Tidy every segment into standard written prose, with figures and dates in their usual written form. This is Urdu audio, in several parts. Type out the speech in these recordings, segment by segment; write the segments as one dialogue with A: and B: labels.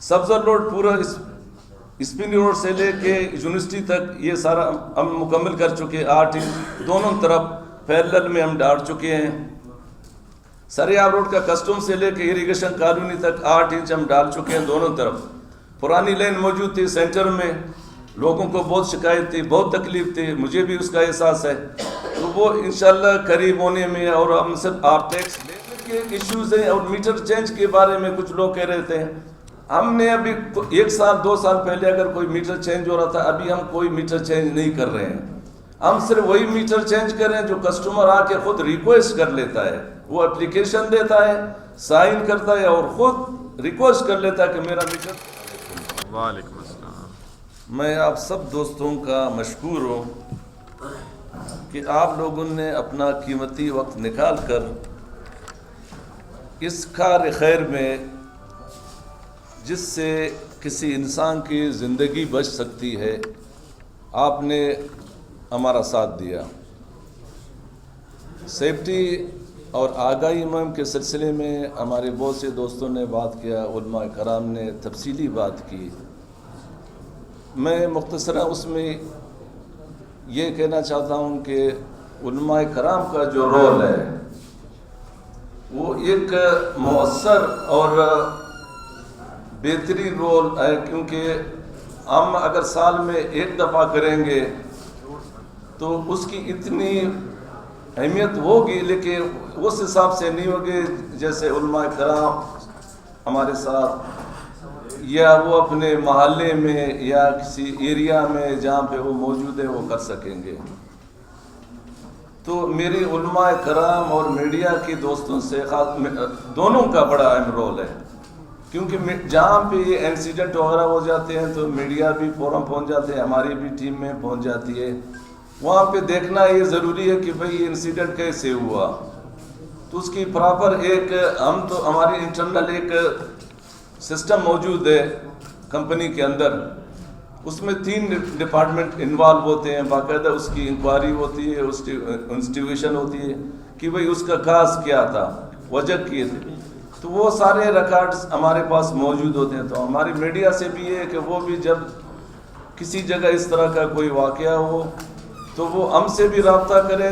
A: سبزر روڈ پورا اسپنی روڈ سے لے کے یونیورسٹی تک یہ سارا ہم مکمل کر چکے. 8 انچ دونوں طرف پیرلل میں ہم ڈال چکے ہیں. سریاب روڈ کا کسٹم سے لے کے اریگیشن کالونی تک 8 انچ ہم ڈال چکے ہیں دونوں طرف. پرانی لین موجود تھی سینٹر میں, لوگوں کو بہت شکایت تھی, بہت تکلیف تھی, مجھے بھی اس کا احساس ہے. تو وہ انشاءاللہ قریب ہونے میں, اور ہم صرف آپ ٹیکس کے ایشوز ہیں اور میٹر چینج کے بارے میں کچھ لوگ کہہ رہے تھے. ہم نے ابھی 1 سال 2 سال پہلے اگر کوئی میٹر چینج ہو رہا تھا, ابھی ہم کوئی میٹر چینج نہیں کر رہے ہیں. ہم صرف وہی میٹر چینج کر رہے ہیں جو کسٹمر آ کے خود ریکویسٹ کر لیتا ہے. وہ اپلیکیشن دیتا ہے, سائن کرتا ہے اور خود ریکویسٹ کر لیتا ہے کہ میرا میٹر.
B: وعلیکم السلام.
A: میں آپ سب دوستوں کا مشکور ہوں کہ آپ لوگوں نے اپنا قیمتی وقت نکال کر اس کار خیر میں, جس سے کسی انسان کی زندگی بچ سکتی ہے, آپ نے ہمارا ساتھ دیا. سیفٹی اور آگاہی مہم کے سلسلے میں ہمارے بہت سے دوستوں نے بات کیا, علماء کرام نے تفصیلی بات کی. میں مختصراً اس میں یہ کہنا چاہتا ہوں کہ علماء کرام کا جو رول ہے وہ ایک مؤثر اور بہترین رول ہے, کیونکہ ہم اگر سال میں 1 دفعہ کریں گے تو اس کی اتنی اہمیت ہوگی, لیکن اس حساب سے نہیں ہوگی جیسے علماء کرام ہمارے ساتھ یا وہ اپنے محلے میں یا کسی ایریا میں جہاں پہ وہ موجود ہے وہ کر سکیں گے. تو میری علماء کرام اور میڈیا کے دوستوں سے دونوں کا بڑا اہم رول ہے, کیونکہ جہاں پہ یہ انسیڈنٹ وغیرہ ہو جاتے ہیں تو میڈیا بھی فوراً پہنچ جاتے ہیں, ہماری بھی ٹیم میں پہنچ جاتی ہے. وہاں پہ دیکھنا یہ ضروری ہے کہ بھئی یہ انسیڈنٹ کیسے ہوا, تو اس کی پراپر ایک ہم تو ہماری انٹرنل ایک سسٹم موجود ہے کمپنی کے اندر, اس میں 3 ڈپارٹمنٹ انوالو ہوتے ہیں. باقاعدہ اس کی انکوائری ہوتی ہے, انسٹیٹیوشن ہوتی ہے کہ بھئی اس کا کاز کیا تھا, وجہ کیے تھے, تو وہ سارے ریکارڈز ہمارے پاس موجود ہوتے ہیں. تو ہماری میڈیا سے بھی یہ ہے کہ وہ بھی جب کسی جگہ اس طرح کا کوئی واقعہ ہو تو وہ ہم سے بھی رابطہ کریں,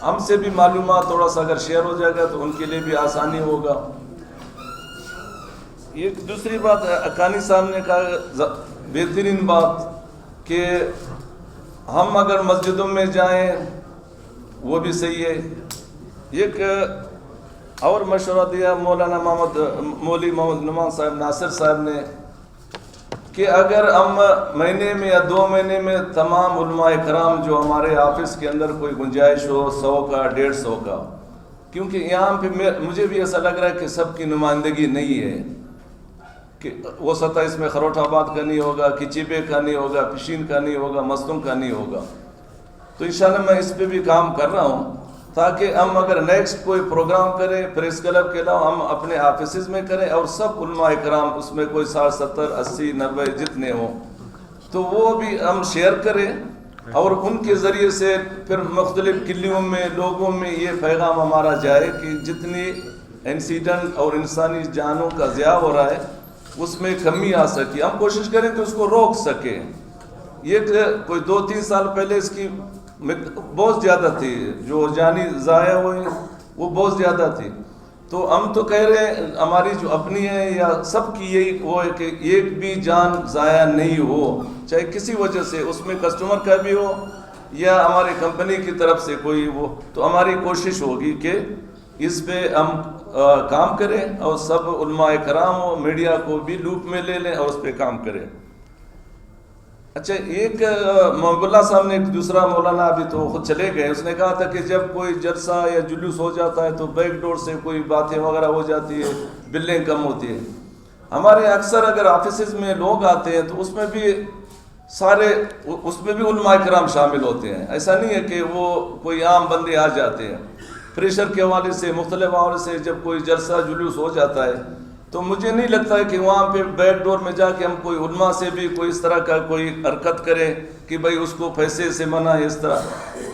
A: ہم سے بھی معلومات تھوڑا سا اگر شیئر ہو جائے گا تو ان کے لیے بھی آسانی ہوگا. ایک دوسری بات اکانی صاحب نے کہا بہترین بات کہ ہم اگر مسجدوں میں جائیں وہ بھی صحیح ہے. ایک اور مشورہ دیا مولانا مولوی محمد نعمان صاحب ناصر صاحب نے کہ اگر ہم مہینے میں یا 2 مہینے میں تمام علماء کرام جو ہمارے آفس کے اندر کوئی گنجائش ہو 100 کا 150 کا, کیونکہ یہاں پہ مجھے بھی ایسا لگ رہا ہے کہ سب کی نمائندگی نہیں ہے, کہ وہ سطح اس میں خروٹ آباد کا نہیں ہوگا, کچیبے کا نہیں ہوگا, پشین کا نہیں ہوگا, مستوں کا نہیں ہوگا. تو انشاءاللہ میں اس پہ بھی کام کر رہا ہوں تاکہ ہم اگر نیکسٹ کوئی پروگرام کریں پریس کلب کے علاوہ ہم اپنے آفیسز میں کریں اور سب علماء کرام اس میں کوئی 60 70 80 90 جتنے ہوں تو وہ بھی ہم شیئر کریں, اور ان کے ذریعے سے پھر مختلف کلیوں میں لوگوں میں یہ پیغام ہمارا جائے کہ جتنی انسیڈنٹ اور انسانی جانوں کا ضیاع ہو رہا ہے اس میں کمی آ سکے. ہم کوشش کریں کہ اس کو روک سکیں. یہ کوئی 2-3 سال پہلے اس کی بہت زیادہ تھی, جو جانی ضائع ہوئی وہ بہت زیادہ تھی. تو ہم تو کہہ رہے ہیں ہماری جو اپنی ہے یا سب کی یہی وہ ہے کہ ایک بھی جان ضائع نہیں ہو, چاہے کسی وجہ سے, اس میں کسٹمر کا بھی ہو یا ہماری کمپنی کی طرف سے کوئی وہ. تو ہماری کوشش ہوگی کہ اس پہ ہم کام کریں اور سب علماء کرام و میڈیا کو بھی لوپ میں لے لیں اور اس پہ کام کریں. اچھا, ایک محب اللہ صاحب نے ایک دوسرا مولانا ابھی تو خود چلے گئے, اس نے کہا تھا کہ جب کوئی جلسہ یا جلوس ہو جاتا ہے تو بیک ڈور سے کوئی باتیں وغیرہ ہو جاتی ہے, بلیں کم ہوتی ہے. ہمارے اکثر اگر آفیسز میں لوگ آتے ہیں تو اس میں بھی علماء کرام شامل ہوتے ہیں. ایسا نہیں ہے کہ وہ کوئی عام بندے آ جاتے ہیں. پریشر کے حوالے سے مختلف حوالے سے جب کوئی جلسہ جلوس ہو جاتا ہے تو مجھے نہیں لگتا ہے کہ وہاں پہ بیک ڈور میں جا کے ہم کوئی علماء سے بھی کوئی اس طرح کا کوئی حرکت کریں کہ بھئی اس کو پیسے سے منع ہے. اس طرح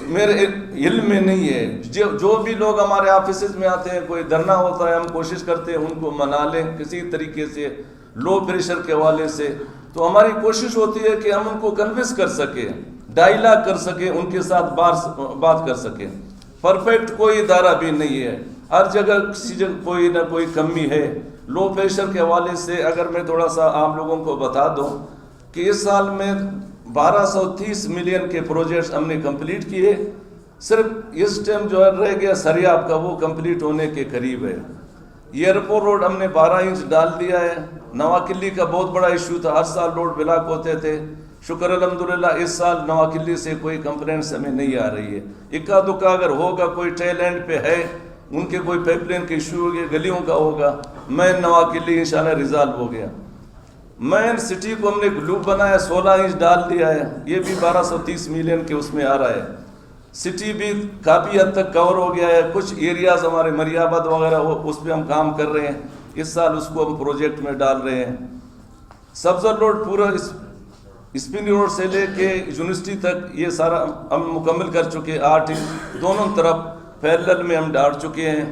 A: میرے علم میں نہیں ہے. جو بھی لوگ ہمارے آفیسز میں آتے ہیں کوئی دھرنا ہوتا ہے ہم کوشش کرتے ہیں ان کو منا لیں کسی طریقے سے, لو پریشر کے حوالے سے. تو ہماری کوشش ہوتی ہے کہ ہم ان کو کنوینس کر سکیں, ڈائیلاگ کر سکیں, ان کے ساتھ بات کر سکیں. پرفیکٹ کوئی ادارہ بھی نہیں ہے, ہر جگہ کسی جگہ کوئی نہ کوئی کمی ہے. لو پریشر کے حوالے سے اگر میں تھوڑا سا آپ لوگوں کو بتا دوں کہ اس سال میں 1230 ملین کے پروجیکٹس ہم نے کمپلیٹ کیے. صرف اس ٹائم جو رہ گیا سریاب کا, وہ کمپلیٹ ہونے کے قریب ہے. ایئرپورٹ روڈ ہم نے 12 انچ ڈال دیا ہے. نواکلی کا بہت بڑا ایشو تھا, ہر سال روڈ بلاک ہوتے تھے. شکر الحمدللہ اس سال نواکلی سے کوئی کمپلینٹس ہمیں نہیں آ رہی ہے. اکا دکا اگر ہوگا, کوئی ٹیل اینڈ پہ ہے, ان کے کوئی پائپ لائن کا ایشو ہوگا, گلیوں کا ہوگا. مین نواکلی انشاءاللہ ریزالو ہو گیا. مین سٹی کو ہم نے لوپ بنایا, 16 انچ ڈال دیا ہے, یہ بھی 1230 ملین کے اس میں آ رہا ہے. سٹی بھی کافی حد تک کور ہو گیا ہے. کچھ ایریاز ہمارے مریاباد وغیرہ اس پہ ہم کام کر رہے ہیں, اس سال اس کو ہم پروجیکٹ میں ڈال رہے ہیں. سبزر روڈ پورا اسپنگ روڈ سے لے کے یونیورسٹی تک یہ سارا ہم مکمل کر چکے. 8 انچ دونوں طرف پیرلل میں ہم ڈال چکے ہیں.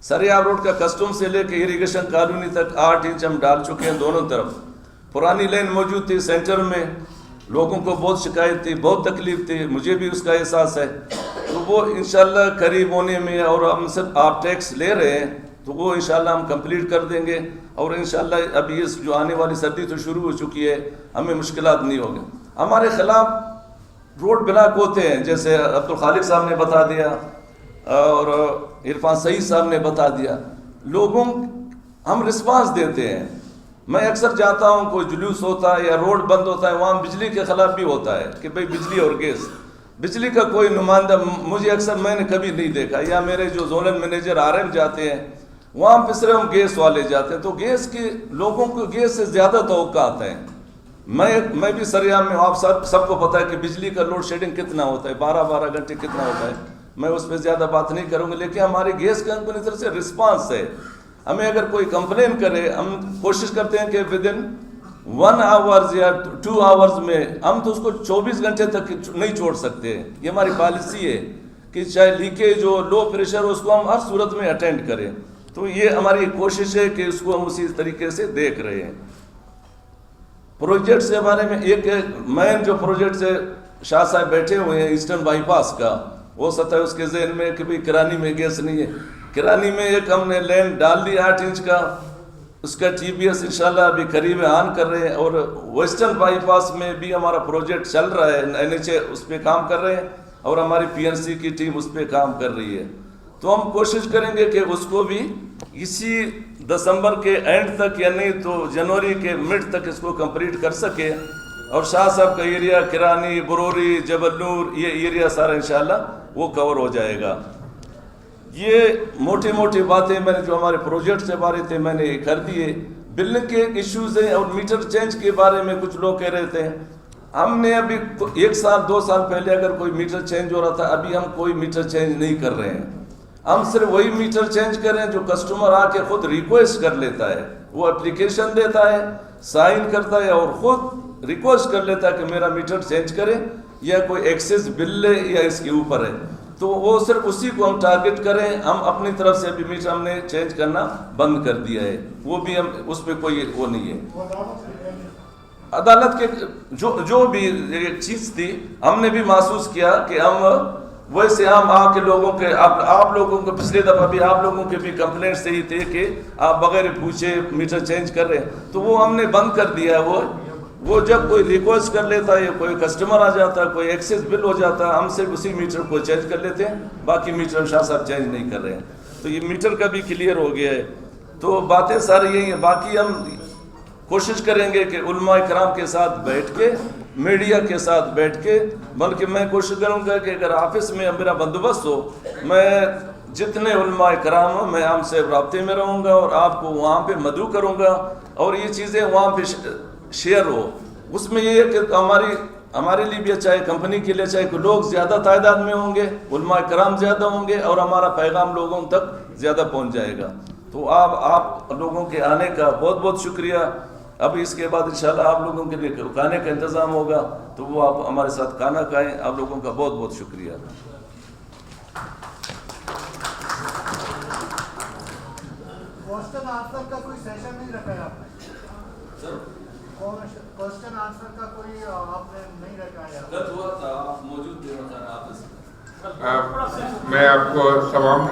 A: سریاب روڈ کا کسٹم سے لے کے اریگیشن کالونی تک 8 انچ ہم ڈال چکے ہیں دونوں طرف. پرانی لائن موجود تھی سینٹر میں, لوگوں کو بہت شکایت تھی, بہت تکلیف تھی, مجھے بھی اس کا احساس ہے. تو وہ انشاءاللہ قریب ہونے میں, اور ہم صرف آپ ٹیکس لے رہے ہیں تو وہ انشاءاللہ ہم کمپلیٹ کر دیں گے. اور انشاءاللہ اب یہ جو آنے والی سردی تو شروع ہو چکی ہے, ہمیں مشکلات نہیں ہوگی. ہمارے خلاف روڈ بلاک ہوتے ہیں, جیسے عبدالخالق صاحب نے بتا دیا اور عرفان سعید صاحب نے بتا دیا. لوگوں ہم رسپانس دیتے ہیں. میں اکثر جاتا ہوں, کوئی جلوس ہوتا ہے یا روڈ بند ہوتا ہے, وہاں بجلی کے خلاف بھی ہوتا ہے کہ بھئی بجلی اور گیس. بجلی کا کوئی نمائندہ مجھے اکثر میں نے کبھی نہیں دیکھا, یا میرے جو زونل مینیجر RM جاتے ہیں وہاں پہ صرف ہم گیس والے جاتے ہیں. تو گیس کی لوگوں کو گیس سے زیادہ توقعات ہیں. میں بھی سریاب میں ہوں, آپ سب کو پتہ ہے کہ بجلی کا لوڈ شیڈنگ کتنا ہوتا ہے, 12 گھنٹے کتنا ہوتا ہے. میں اس پہ زیادہ بات نہیں کروں گا, لیکن ہماری گیس کمپنی طرف سے رسپانس ہے. ہمیں اگر کوئی کمپلین کرے, ہم کوشش کرتے ہیں کہ ودن 1 آورز یا 2 آورز میں, ہم تو اس کو 24 گھنٹے تک نہیں چھوڑ سکتے. یہ ہماری پالیسی ہے کہ چاہے لیکیج ہو, لو پریشر ہو, اس کو ہم ہر صورت میں اٹینڈ کریں. تو یہ ہماری کوشش ہے کہ اس کو ہم اسی طریقے سے دیکھ رہے ہیں. پروجیکٹس کے بارے میں ایک مین جو پروجیکٹس ہے, شاہ صاحب بیٹھے ہوئے ہیں ایسٹرن بائی پاس کا, ہو سکتا ہے اس کے ذہن میں کہ بھئی کرانی میں گیس نہیں ہے. کرانی میں ایک ہم نے لینڈ ڈال دی 8 انچ کا, اس کا TBS انشاءاللہ ابھی قریب آن کر رہے ہیں. اور ویسٹرن بائی پاس میں بھی ہمارا پروجیکٹ چل رہا ہے, NHA اس پہ کام کر رہے ہیں, اور ہماری PNC کی ٹیم اس پہ کام کر رہی ہے. تو ہم کوشش کریں گے کہ اس کو بھی اسی دسمبر کے اینڈ تک, یا نہیں تو جنوری کے مڈ تک اس کو کمپلیٹ کر سکے. اور شاہ صاحب کا ایریا, کرانی, بروری, جبل نور, یہ ایریا سارا انشاءاللہ وہ کور ہو جائے گا. یہ موٹی موٹی باتیں میں نے جو ہمارے پروجیکٹ سے بارے تھے میں نے کر دیے. بلڈنگ کے ایشوز ہیں اور میٹر چینج کے بارے میں کچھ لوگ کہہ رہے تھے. ہم نے ابھی 1 سال 2 سال پہلے اگر کوئی میٹر چینج ہو رہا تھا, ابھی ہم کوئی میٹر چینج نہیں کر رہے ہیں. ہم صرف وہی میٹر چینج کریں جو کسٹمر آ کے خود ریکویسٹ کر لیتا ہے. وہ اپلیکیشن دیتا ہے, سائن کرتا ہے, اور خود ریکویسٹ کر لیتا ہے کہ میرا میٹر چینج کرے, یا کوئی ایکسیس بل لے یا اس کے اوپر ہے. تو وہ صرف اسی کو ہم ٹارگٹ کریں. ہم اپنی طرف سے بھی میٹر ہم نے چینج کرنا بند کر دیا ہے, وہ بھی ہم اس پہ کوئی وہ نہیں ہے. عدالت کے جو بھی ایک چیز تھی, ہم نے بھی محسوس کیا کہ ہم ویسے ہم آ کے لوگوں کے, آپ لوگوں کو پچھلے دفعہ بھی آپ لوگوں کے بھی کمپلینٹس یہی تھے کہ آپ بغیر پوچھے میٹر چینج کر رہے ہیں. تو وہ ہم نے بند کر دیا ہے. وہ جب کوئی ریکویسٹ کر لیتا ہے, کوئی کسٹمر آ جاتا ہے, کوئی ایکسیس بل ہو جاتا ہے, ہم صرف اسی میٹر کو چینج کر لیتے ہیں, باقی میٹر شاہ صاحب چینج نہیں کر رہے ہیں. تو یہ میٹر کا بھی کلیئر ہو گیا ہے. تو باتیں ساری یہی ہیں. باقی ہم کوشش کریں گے کہ علماء کرام کے ساتھ بیٹھ کے, میڈیا کے ساتھ بیٹھ کے, بلکہ میں کوشش کروں گا کہ اگر آفس میں میرا بندوبست ہو, میں جتنے علماء کرام ہوں میں آپ سے رابطے میں رہوں گا, اور آپ کو وہاں پہ مدعو کروں گا, اور یہ چیزیں وہاں پہ شیئر ہو. اس میں یہ ہے کہ ہمارے لیے بھی اچھا ہے, کمپنی کے لیے اچھا ہے کہ لوگ زیادہ تعداد میں ہوں گے, علماء کرام زیادہ ہوں گے, اور ہمارا پیغام لوگوں تک زیادہ پہنچ جائے گا. تو آپ لوگوں کے آنے کا بہت بہت شکریہ. اب اس کے بعد انشاءاللہ آپ لوگوں کے لیے کھانے کا انتظام ہوگا, تو وہ آپ ہمارے ساتھ کھانا کھائیں. آپ لوگوں کا بہت بہت شکریہ.
C: Boston آنسر کا کوئی سیشن نہیں رکھا ہے آپ نے؟
A: سر
C: کوشچن آنسر کا کوئی آپ نے نہیں رکھا ہے؟
A: گت ہوا تھا، آپ موجود تھے، آپ
D: میں آپ کو تمام